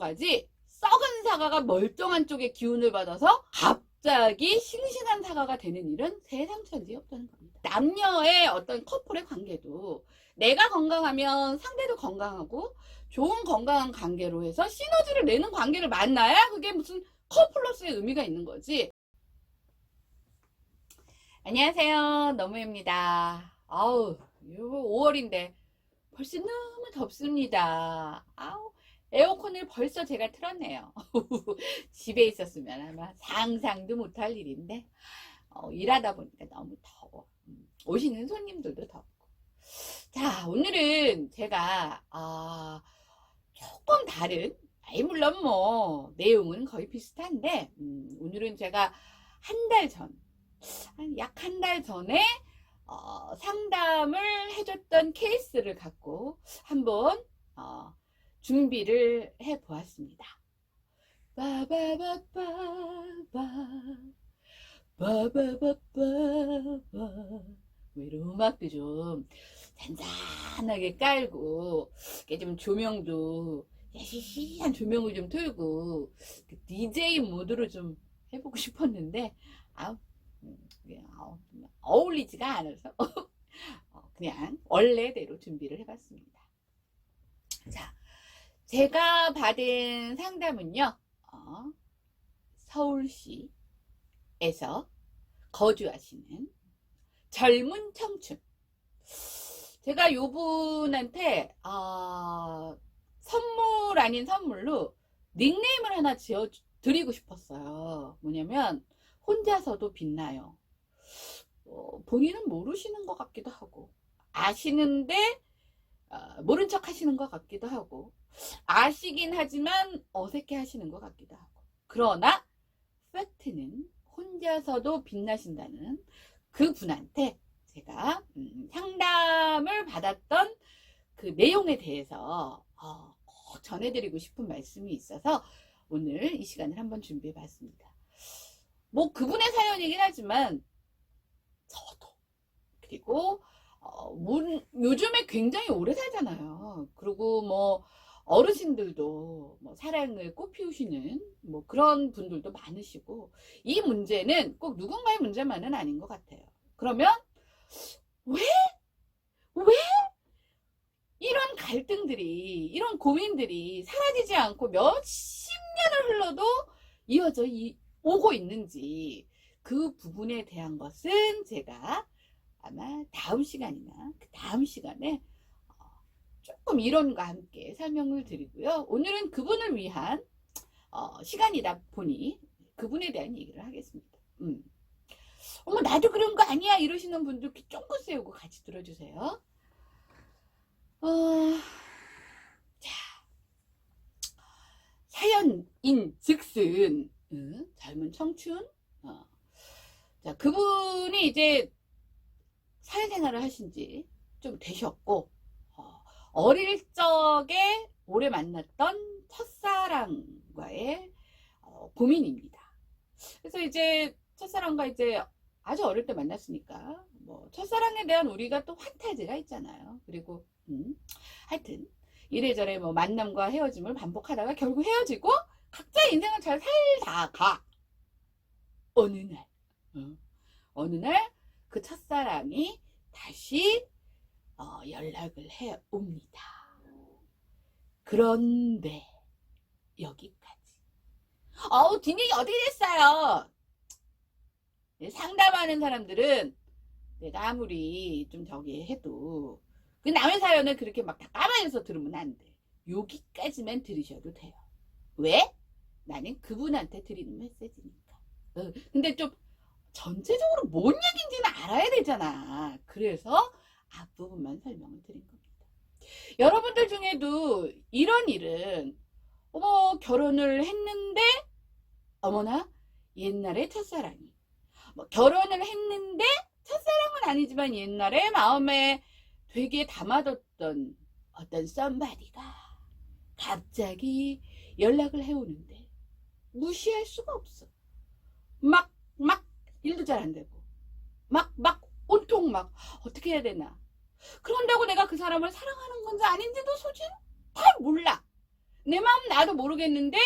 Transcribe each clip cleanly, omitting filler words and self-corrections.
사과지 썩은 사과가 멀쩡한 쪽에 기운을 받아서 갑자기 싱싱한 사과가 되는 일은 세상천지에 없다는 겁니다. 남녀의 어떤 커플의 관계도 내가 건강하면 상대도 건강하고 좋은 건강한 관계로 해서 시너지를 내는 관계를 만나야 그게 무슨 커플로서의 의미가 있는 거지. 안녕하세요, 너무입니다. 아우, 5월인데 벌써 너무 덥습니다. 아우, 에어컨을 벌써 제가 틀었네요. 집에 있었으면 아마 상상도 못할 일인데 일하다 보니까 너무 더워. 오시는 손님들도 덥고. 자, 오늘은 제가 조금 다른, 물론 뭐 내용은 거의 비슷한데 오늘은 제가 약 한 달 전에 상담을 해줬던 케이스를 갖고 한번 준비를 해 보았습니다. 이런 음악도 좀 잔잔하게 깔고 좀 조명도 시시한 조명을 좀 틀고 DJ 모드로 좀 해보고 싶었는데 어울리지가 않아서 그냥 원래대로 준비를 해봤습니다. 자, 제가 받은 상담은요, 서울시에서 거주하시는 젊은 청춘. 제가 요 분한테 선물 아닌 선물로 닉네임을 하나 지어 드리고 싶었어요. 뭐냐면 혼자서도 빛나요. 본인은 모르시는 것 같기도 하고 아시는데 모른 척 하시는 것 같기도 하고 아시긴 하지만 어색해 하시는 것 같기도 하고, 그러나 팩트는 혼자서도 빛나신다는 그 분한테 제가 상담을 받았던 그 내용에 대해서 전해드리고 싶은 말씀이 있어서 오늘 이 시간을 한번 준비해 봤습니다. 뭐 그분의 사연이긴 하지만 저도, 그리고 요즘에 굉장히 오래 살잖아요. 그리고 뭐 어르신들도 뭐 사랑을 꽃피우시는 뭐 그런 분들도 많으시고, 이 문제는 꼭 누군가의 문제만은 아닌 것 같아요. 그러면 왜 이런 갈등들이, 이런 고민들이 사라지지 않고 몇십 년을 흘러도 이어져 오고 있는지, 그 부분에 대한 것은 제가 아마 다음 시간이나 그 다음 시간에 조금 이론과 함께 설명을 드리고요. 오늘은 그분을 위한 시간이다 보니 그분에 대한 얘기를 하겠습니다. 어머, 나도 그런 거 아니야 이러시는 분들 귀 쫑긋 세우고 같이 들어주세요. 자, 사연인 즉슨 젊은 청춘. 자, 그분이 이제 사회생활을 하신 지 좀 되셨고, 어릴 적에 오래 만났던 첫사랑과의 고민입니다. 그래서 이제 첫사랑과 이제 아주 어릴 때 만났으니까 뭐 첫사랑에 대한 우리가 또 환타지가 있잖아요. 그리고 하여튼 이래저래 뭐 만남과 헤어짐을 반복하다가 결국 헤어지고 각자의 인생을 잘 살다가 어느 날 그 첫사랑이 다시 연락을 해 옵니다. 그런데 여기까지. 뒷얘기 어떻게 됐어요? 상담하는 사람들은 내가 아무리 좀 저기 해도 그 남의 사연을 그렇게 막 다 까마귀에서 들으면 안 돼. 여기까지만 들으셔도 돼요. 왜? 나는 그분한테 드리는 메시지니까. 근데 좀 전체적으로 뭔 얘기인지는 알아야 되잖아. 그래서 앞부분만 설명을 드린 겁니다. 여러분들 중에도 이런 일은 결혼을 했는데 어머나 옛날에 첫사랑이, 결혼을 했는데 첫사랑은 아니지만 옛날에 마음에 되게 담아뒀던 어떤 썸바디가 갑자기 연락을 해오는데 무시할 수가 없어. 막 일도 잘 안 되고 막 온통 막 어떻게 해야 되나. 그런다고 내가 그 사람을 사랑하는 건지 아닌지도 솔직히 잘 몰라. 내 마음 나도 모르겠는데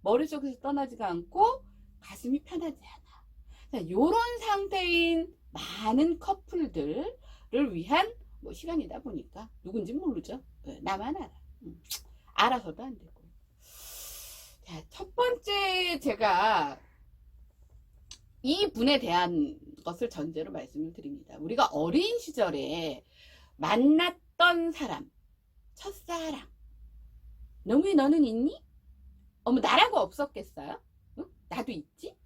머릿속에서 떠나지가 않고 가슴이 편하지 않아. 자, 요런 상태인 많은 커플들을 위한 뭐 시간이다 보니까 누군지 모르죠. 나만 알아. 알아서도 안 되고. 자, 첫 번째 제가 이 분에 대한 것을 전제로 말씀을 드립니다. 우리가 어린 시절에 만났던 사람, 첫사랑. 왜 너는 있니? 어머, 나라고 없었겠어요? 응? 나도 있지?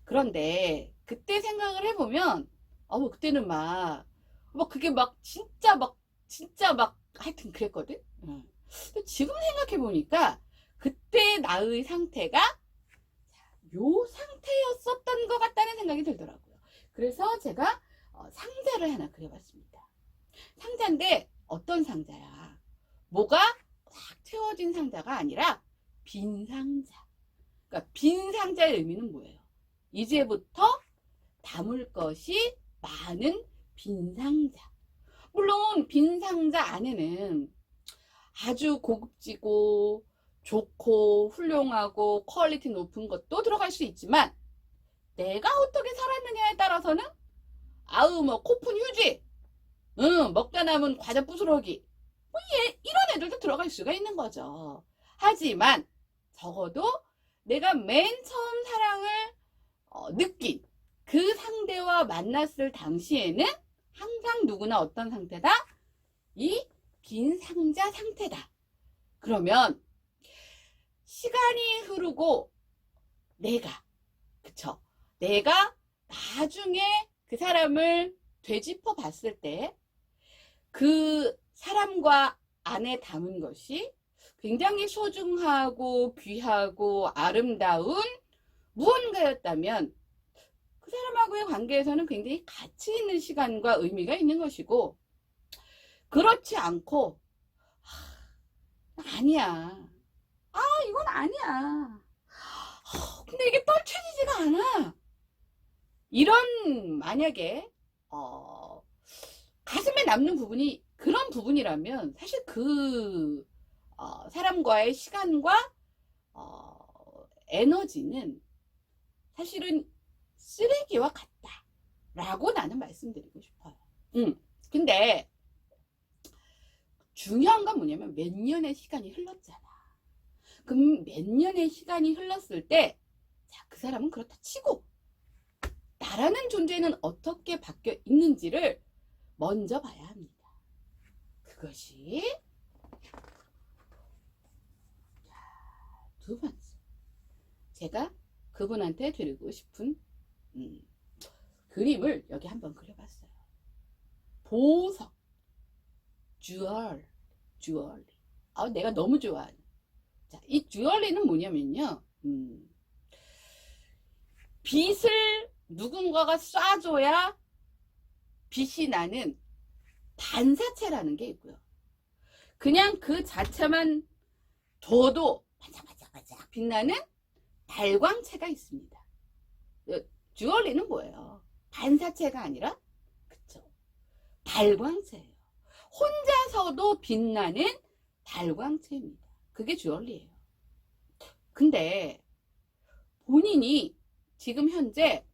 그런데 그때 생각을 해보면 그때는 그게 진짜 막 하여튼 그랬거든. 지금 생각해보니까 그때 나의 상태가 요 상태였었던 것 같다는 생각이 들더라고요. 그래서 제가 상자를 하나 그려봤습니다. 상자인데 어떤 상자야? 뭐가 꽉 채워진 상자가 아니라 빈 상자. 그러니까 빈 상자의 의미는 뭐예요? 이제부터 담을 것이 많은 빈 상자. 물론 빈 상자 안에는 아주 고급지고 좋고 훌륭하고 퀄리티 높은 것도 들어갈 수 있지만 내가 어떻게 살았느냐에 따라서는 코푼 휴지, 먹다 남은 과자 부스러기 이런 애들도 들어갈 수가 있는 거죠. 하지만 적어도 내가 맨 처음 사랑을 느낀 그 상대와 만났을 당시에는 항상 누구나 어떤 상태다? 이 빈 상자 상태다. 그러면 시간이 흐르고 내가 나중에 그 사람을 되짚어 봤을 때 그 사람과 안에 담은 것이 굉장히 소중하고 귀하고 아름다운 무언가였다면 그 사람하고의 관계에서는 굉장히 가치 있는 시간과 의미가 있는 것이고, 그렇지 않고 아니야, 이건 아니야, 근데 이게 떨쳐지지가 않아, 이런 만약에 가슴에 남는 부분이 그런 부분이라면 사실 그 사람과의 시간과 에너지는 사실은 쓰레기와 같다 라고 나는 말씀드리고 싶어요. 근데 중요한 건 뭐냐면 몇 년의 시간이 흘렀잖아. 그럼 몇 년의 시간이 흘렀을 때 그 사람은 그렇다 치고 나라는 존재는 어떻게 바뀌어 있는지를 먼저 봐야 합니다. 그것이 두 번째, 제가 그분한테 드리고 싶은 그림을 여기 한번 그려봤어요. 보석, 주얼리. 내가 너무 좋아하는. 자, 이 주얼리는 뭐냐면요, 빛을 누군가가 쏴줘야 빛이 나는 반사체라는 게 있고요. 그냥 그 자체만 둬도 반짝반짝 빛나는 발광체가 있습니다. 주얼리는 뭐예요? 반사체가 아니라 발광체예요. 혼자서도 빛나는 발광체입니다. 그게 주얼리예요. 근데 본인이 지금 현재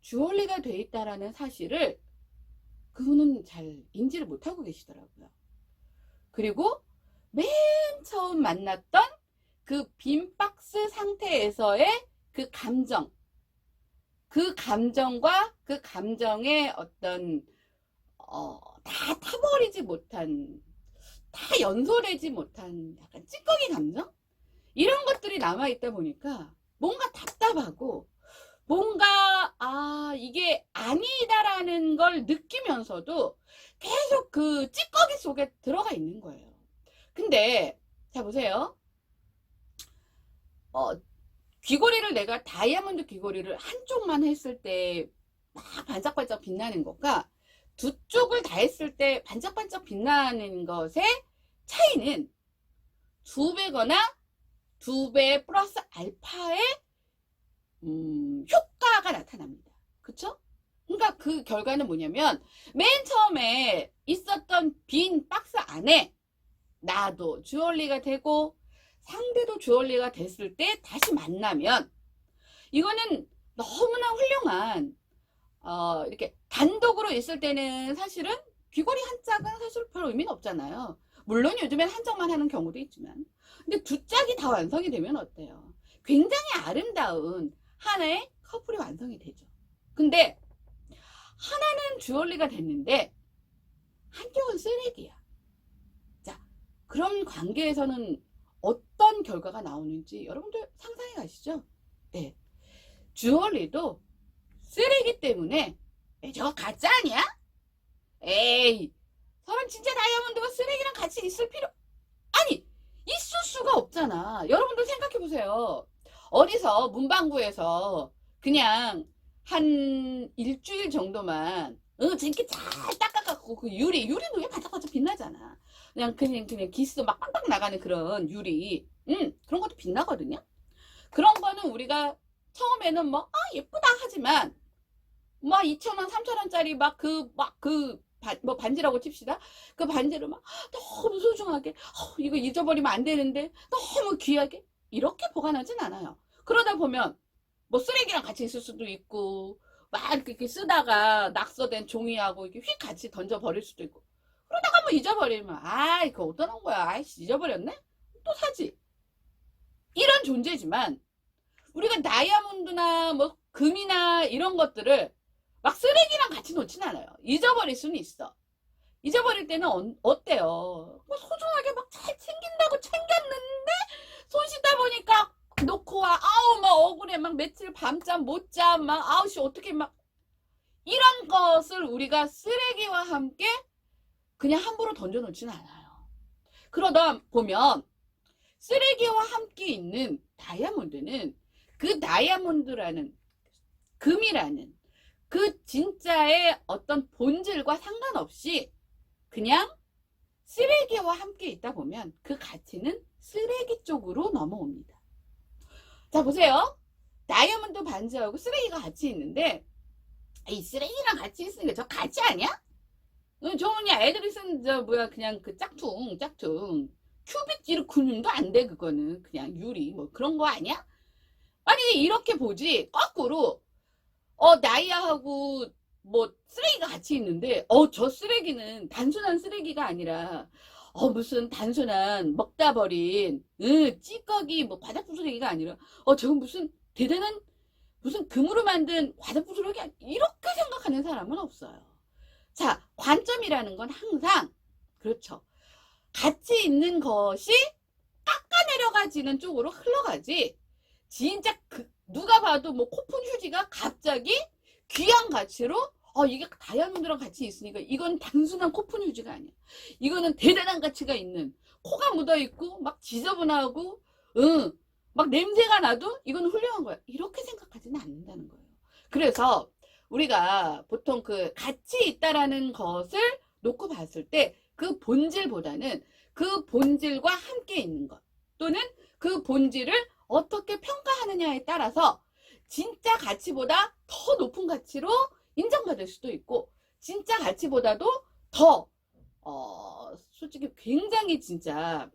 주얼리가 돼 있다라는 사실을 그분은 잘 인지를 못하고 계시더라고요. 그리고 맨 처음 만났던 그 빈 박스 상태에서의 그 감정, 그 감정과 그 감정의 어떤 다 타버리지 못한, 다 연소되지 못한 약간 찌꺼기 감정? 이런 것들이 남아있다 보니까 뭔가 답답하고 뭔가 이게 아니다라는 걸 느끼면서도 계속 그 찌꺼기 속에 들어가 있는 거예요. 근데 자 보세요. 귀걸이를 내가 다이아몬드 귀걸이를 한쪽만 했을 때 막 반짝반짝 빛나는 것과 두 쪽을 다 했을 때 반짝반짝 빛나는 것의 차이는 2배거나 2배 플러스 알파의 효과가 나타납니다. 그쵸? 그러니까 그 결과는 뭐냐면 맨 처음에 있었던 빈 박스 안에 나도 주얼리가 되고 상대도 주얼리가 됐을 때 다시 만나면 이거는 너무나 훌륭한 이렇게 단독으로 있을 때는 사실은 귀걸이 한 짝은 사실 별 의미는 없잖아요. 물론 요즘엔 한 짝만 하는 경우도 있지만 근데 두 짝이 다 완성이 되면 어때요? 굉장히 아름다운 하나의 커플이 완성이 되죠. 근데 하나는 주얼리가 됐는데 한쪽은 쓰레기야. 자, 그런 관계에서는 어떤 결과가 나오는지 여러분들 상상해 가시죠? 네. 주얼리도 쓰레기 때문에 저거 가짜 아니야? 에이, 저런 진짜 다이아몬드가 쓰레기랑 같이 있을 필요 아니 있을 수가 없잖아. 여러분들 생각해 보세요. 어디서 문방구에서 그냥 한 일주일 정도만 이렇게 잘 닦아갖고 그 유리도 그냥 반짝반짝 빛나잖아. 그냥 기스 막 빵빵 나가는 그런 유리 그런 것도 빛나거든요. 그런 거는 우리가 처음에는 뭐 예쁘다 하지만 막 2,000원 3,000원짜리 뭐 반지라고 칩시다. 그 반지를 막 너무 소중하게 이거 잊어버리면 안 되는데 너무 귀하게 이렇게 보관하진 않아요. 그러다 보면 뭐 쓰레기랑 같이 있을 수도 있고 막 이렇게 쓰다가 낙서된 종이하고 이렇게 휙 같이 던져버릴 수도 있고 그러다가 뭐 잊어버리면 이거 어떠는 거야. 아이씨 잊어버렸네? 또 사지. 이런 존재지만 우리가 다이아몬드나 뭐 금이나 이런 것들을 막 쓰레기랑 같이 놓진 않아요. 잊어버릴 수는 있어. 잊어버릴 때는 어때요? 뭐 소중하게 막 잘 챙긴다고 챙겼는데 손 씻다 보니까 놓고 와. 막 억울해. 막 며칠 밤잠 못 자. 막 씨 어떻게 막 이런 것을 우리가 쓰레기와 함께 그냥 함부로 던져놓지는 않아요. 그러다 보면 쓰레기와 함께 있는 다이아몬드는 그 다이아몬드라는 금이라는 그 진짜의 어떤 본질과 상관없이 그냥 쓰레기와 함께 있다 보면 그 가치는 쓰레기 쪽으로 넘어옵니다. 자 보세요. 다이아몬드 반지하고 쓰레기가 같이 있는데 이 쓰레기랑 같이 있으니까 저 가치 아니야? 저 그냥 애들이 쓴 그냥 그 짝퉁 큐빅 근육도 안 돼. 그거는 그냥 유리 뭐 그런 거 아니야? 아니 이렇게 보지 거꾸로 나이아하고 뭐 쓰레기가 같이 있는데 저 쓰레기는 단순한 쓰레기가 아니라 무슨 단순한 먹다 버린 찌꺼기 뭐 과자부스러기가 아니라 저건 무슨 대단한 무슨 금으로 만든 과자부스러기 이렇게 생각하는 사람은 없어요. 자, 관점이라는 건 항상 그렇죠. 가치 있는 것이 깎아내려가지는 쪽으로 흘러가지. 진짜 누가 봐도 뭐 코푼 휴지가 갑자기 귀한 가치로 이게 다이아몬드랑 같이 있으니까 이건 단순한 코푼 휴지가 아니야. 이거는 대단한 가치가 있는 코가 묻어있고 막 지저분하고 막 냄새가 나도 이건 훌륭한 거야. 이렇게 생각하지는 않는다는 거예요. 그래서 우리가 보통 그 가치 있다라는 것을 놓고 봤을 때 그 본질보다는 그 본질과 함께 있는 것 또는 그 본질을 어떻게 평가하느냐에 따라서 진짜 가치보다 더 높은 가치로 인정받을 수도 있고 진짜 가치보다도 더 솔직히 굉장히 진짜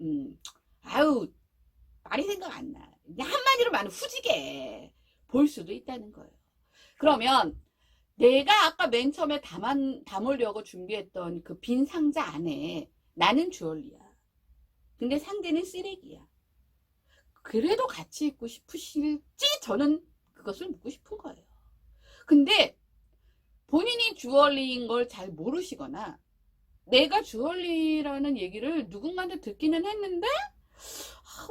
말이 생각 안 나. 한마디로 말하면 후지게 볼 수도 있다는 거예요. 그러면 내가 아까 맨 처음에 담으려고 준비했던 그 빈 상자 안에 나는 주얼리야. 근데 상대는 쓰레기야. 그래도 같이 있고 싶으실지 저는 그것을 묻고 싶은 거예요. 근데 본인이 주얼리인 걸 잘 모르시거나 내가 주얼리라는 얘기를 누군가한테 듣기는 했는데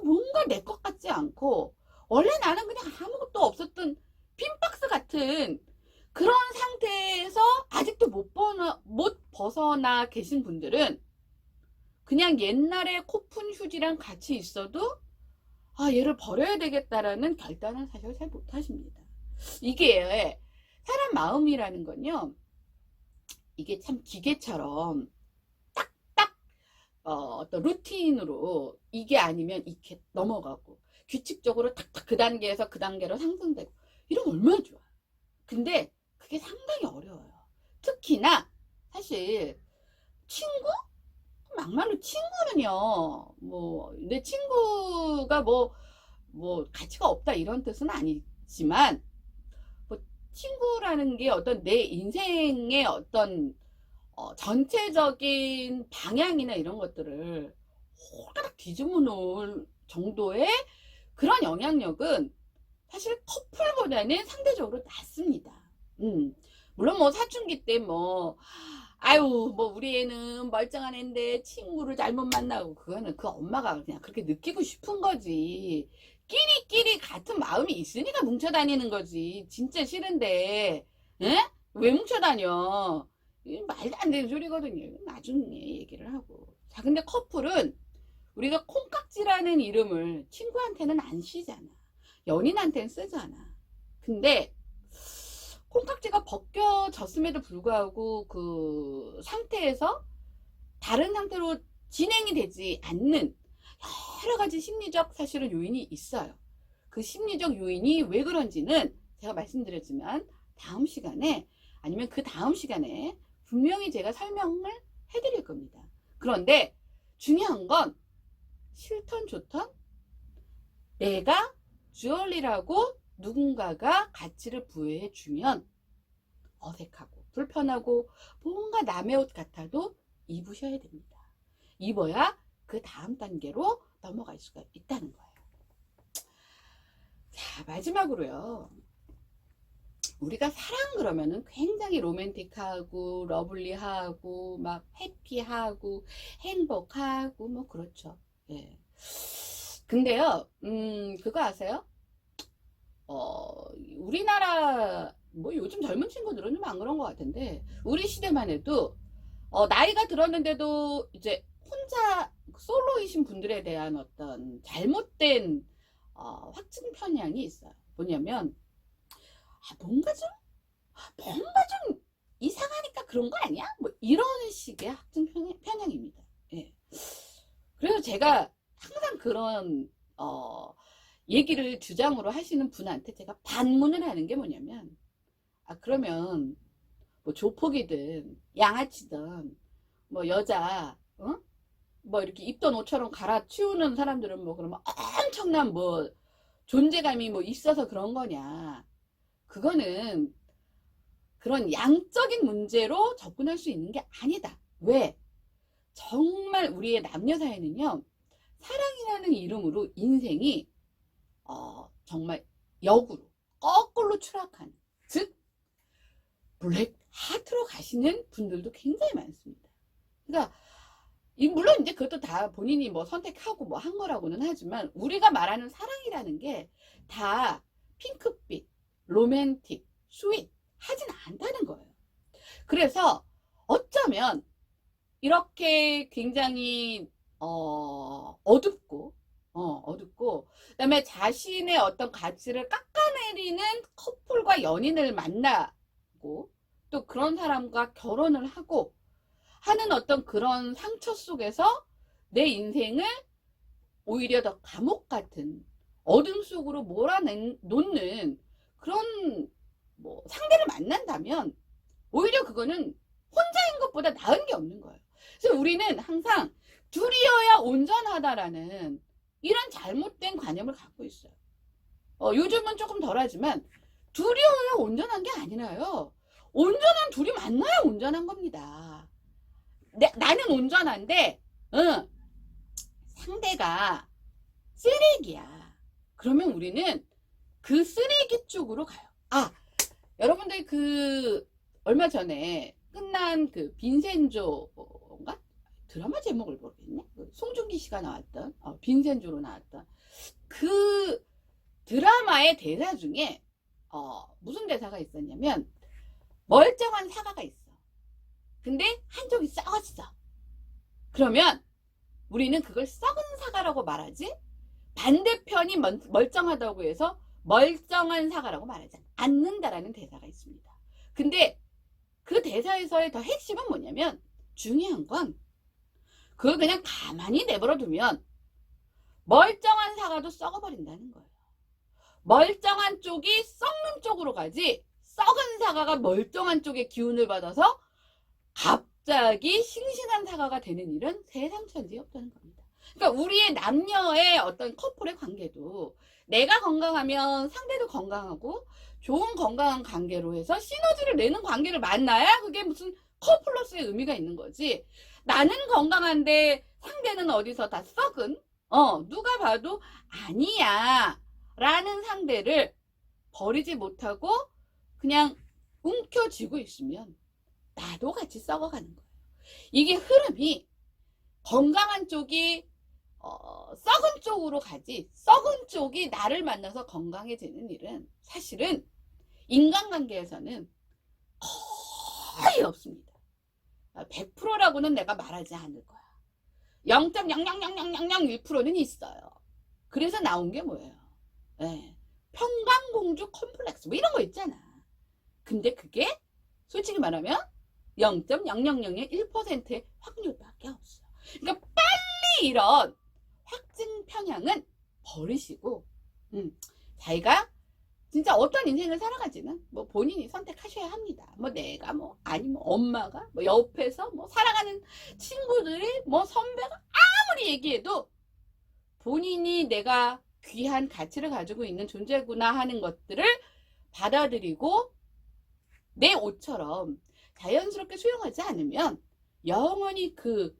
뭔가 내 것 같지 않고 원래 나는 그냥 아무것도 없었던 핀박스 같은 그런 상태에서 아직도 못 벗어나 계신 분들은 그냥 옛날에 코푼 휴지랑 같이 있어도 얘를 버려야 되겠다라는 결단을 사실 잘 못하십니다. 이게 사람 마음이라는 건요. 이게 참 기계처럼 딱딱 어떤 루틴으로 이게 아니면 이렇게 넘어가고 규칙적으로 탁탁 그 단계에서 그 단계로 상승되고 이러면 얼마나 좋아. 근데 그게 상당히 어려워요. 특히나 사실 친구? 막말로 친구는요, 뭐, 내 친구가 뭐 가치가 없다 이런 뜻은 아니지만, 뭐 친구라는 게 어떤 내 인생의 어떤 전체적인 방향이나 이런 것들을 홀가닥 뒤집어 놓을 정도의 그런 영향력은 사실 커플보다는 상대적으로 낮습니다. 물론 뭐 사춘기 때 뭐 아유 뭐 우리 애는 멀쩡한 애인데 친구를 잘못 만나고, 그거는 그 엄마가 그냥 그렇게 느끼고 싶은 거지. 끼리끼리 같은 마음이 있으니까 뭉쳐 다니는 거지. 진짜 싫은데 에? 왜 뭉쳐 다녀? 말도 안 되는 소리거든요. 나중에 얘기를 하고. 자, 근데 커플은 우리가 콩깍지라는 이름을 친구한테는 안 쓰잖아. 연인한테는 쓰잖아. 근데 콩깍지가 벗겨졌음에도 불구하고 그 상태에서 다른 상태로 진행이 되지 않는 여러 가지 심리적 사실은 요인이 있어요. 그 심리적 요인이 왜 그런지는 제가 말씀드렸지만 다음 시간에, 아니면 그 다음 시간에 분명히 제가 설명을 해드릴 겁니다. 그런데 중요한 건 싫던 좋던 내가 주얼리라고 누군가가 가치를 부여해 주면 어색하고 불편하고 뭔가 남의 옷 같아도 입으셔야 됩니다. 입어야 그 다음 단계로 넘어갈 수가 있다는 거예요. 자, 마지막으로요. 우리가 사랑 그러면은 굉장히 로맨틱하고 러블리하고 막 해피하고 행복하고 뭐 그렇죠. 예. 근데요, 그거 아세요? 우리나라 뭐 요즘 젊은 친구들은 좀 안 그런 것 같은데, 우리 시대만 해도 나이가 들었는데도 이제 혼자 솔로이신 분들에 대한 어떤 잘못된 확증 편향이 있어요. 뭐냐면 뭔가 좀 이상하니까 그런 거 아니야? 뭐 이런 식의 확증 편향입니다. 예. 그래서 제가 항상 그런 얘기를 주장으로 하시는 분한테 제가 반문을 하는 게 뭐냐면, 그러면 뭐 조폭이든 양아치든 뭐 여자 뭐 이렇게 입던 옷처럼 갈아치우는 사람들은 뭐 그러면 엄청난 뭐 존재감이 뭐 있어서 그런 거냐. 그거는 그런 양적인 문제로 접근할 수 있는 게 아니다. 왜? 정말 우리의 남녀 사이는요, 사랑이라는 이름으로 인생이 정말 역으로 거꾸로 추락하는, 즉 블랙 하트로 가시는 분들도 굉장히 많습니다. 그러니까 물론 이제 그것도 다 본인이 뭐 선택하고 뭐 한 거라고는 하지만, 우리가 말하는 사랑이라는 게 다 핑크빛, 로맨틱, 스윗 하진 않다는 거예요. 그래서 어쩌면 이렇게 굉장히 어둡고 그다음에 자신의 어떤 가치를 깎아내리는 커플과 연인을 만나고 또 그런 사람과 결혼을 하고 하는 어떤 그런 상처 속에서 내 인생을 오히려 더 감옥 같은 어둠 속으로 몰아놓는 그런 뭐 상대를 만난다면 오히려 그거는 혼자인 것보다 나은 게 없는 거예요. 그래서 우리는 항상 둘이어야 온전하다라는 이런 잘못된 관념을 갖고 있어요. 요즘은 조금 덜하지만 둘이어야 온전한 게 아니라요, 온전한 둘이 만나야 온전한 겁니다. 나는 온전한데 상대가 쓰레기야. 그러면 우리는 그 쓰레기 쪽으로 가요. 여러분들 그 얼마 전에 끝난 그 빈센조인가? 드라마 제목을 모르겠네. 송중기 씨가 나왔던 빈센조로 나왔던 그 드라마의 대사 중에 무슨 대사가 있었냐면, 멀쩡한 사과가 있어. 근데 한쪽이 썩었어. 그러면 우리는 그걸 썩은 사과라고 말하지, 반대편이 멀쩡하다고 해서 멀쩡한 사과라고 말하지 않는다라는 대사가 있습니다. 근데 그 대사에서의 더 핵심은 뭐냐면, 중요한 건 그걸 그냥 가만히 내버려 두면 멀쩡한 사과도 썩어버린다는 거예요. 멀쩡한 쪽이 썩는 쪽으로 가지, 썩은 사과가 멀쩡한 쪽의 기운을 받아서 갑자기 싱싱한 사과가 되는 일은 세상천지에 없다는 겁니다. 그러니까 우리의 남녀의 어떤 커플의 관계도 내가 건강하면 상대도 건강하고 좋은 건강한 관계로 해서 시너지를 내는 관계를 만나야 그게 무슨 커플로서의 의미가 있는 거지. 나는 건강한데 상대는 어디서 다 썩은 누가 봐도 아니야 라는 상대를 버리지 못하고 그냥 움켜쥐고 있으면 나도 같이 썩어가는 거예요. 이게 흐름이 건강한 쪽이 썩은 쪽으로 가지, 썩은 쪽이 나를 만나서 건강해지는 일은 사실은 인간관계에서는 거의 없습니다. 100%라고는 내가 말하지 않을 거야. 0.000001%는 있어요. 그래서 나온 게 뭐예요? 네. 평강공주 컴플렉스 뭐 이런 거 있잖아. 근데 그게 솔직히 말하면 0.0001%의 확률밖에 없어. 그러니까 빨리 이런 확증 편향은 버리시고 자기가 진짜 어떤 인생을 살아가지는 뭐 본인이 선택하셔야 합니다. 뭐 내가 뭐 아니면 엄마가 뭐 옆에서 뭐 사랑하는 친구들이 뭐 선배가 아무리 얘기해도 본인이 내가 귀한 가치를 가지고 있는 존재구나 하는 것들을 받아들이고 내 옷처럼 자연스럽게 수용하지 않으면 영원히 그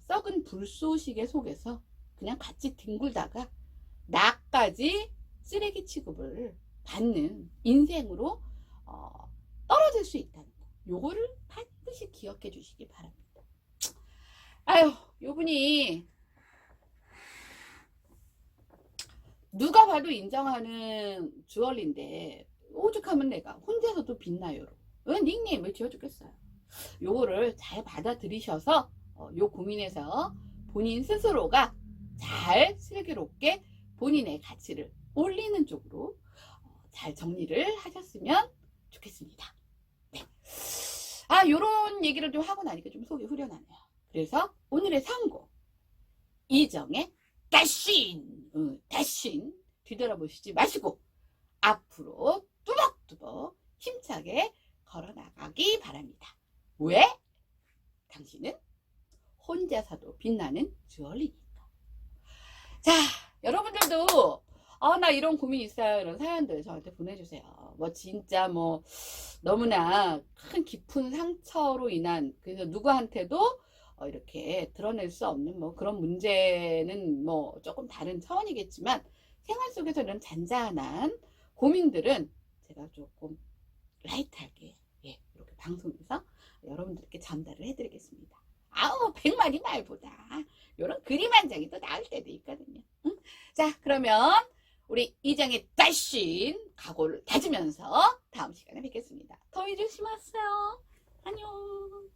썩은 불쏘시개 속에서 그냥 같이 뒹굴다가 나까지 쓰레기 취급을 받는 인생으로 떨어질 수 있다는 거. 요거를 반드시 기억해 주시기 바랍니다. 아유, 요분이 누가 봐도 인정하는 주얼리인데 오죽하면 내가 혼자서도 빛나요로 닉네임을 지어주겠어요. 요거를 잘 받아들이셔서 요 고민에서 본인 스스로가 잘 슬기롭게 본인의 가치를 올리는 쪽으로 잘 정리를 하셨으면 좋겠습니다. 네. 요런 얘기를 좀 하고 나니까 좀 속이 후련하네요. 그래서 오늘의 상고 이정의 다신 뒤돌아보시지 마시고 앞으로 뚜벅뚜벅 힘차게 걸어나가기 바랍니다. 왜? 당신은 혼자서도 빛나는 주얼리니까. 자, 여러분들도 나 이런 고민 있어요. 이런 사연들 저한테 보내주세요. 뭐 진짜 뭐 너무나 큰 깊은 상처로 인한 그래서 누구한테도 이렇게 드러낼 수 없는 뭐 그런 문제는 뭐 조금 다른 차원이겠지만 생활 속에서 이런 잔잔한 고민들은 제가 조금 라이트하게 이렇게 방송에서 여러분들께 전달을 해드리겠습니다. 100마리 말보다 이런 그림 한 장이 또 나을 때도 있거든요. 응? 자, 그러면 우리 이정의 다신 각오를 다지면서 다음 시간에 뵙겠습니다. 더위 조심하세요. 안녕.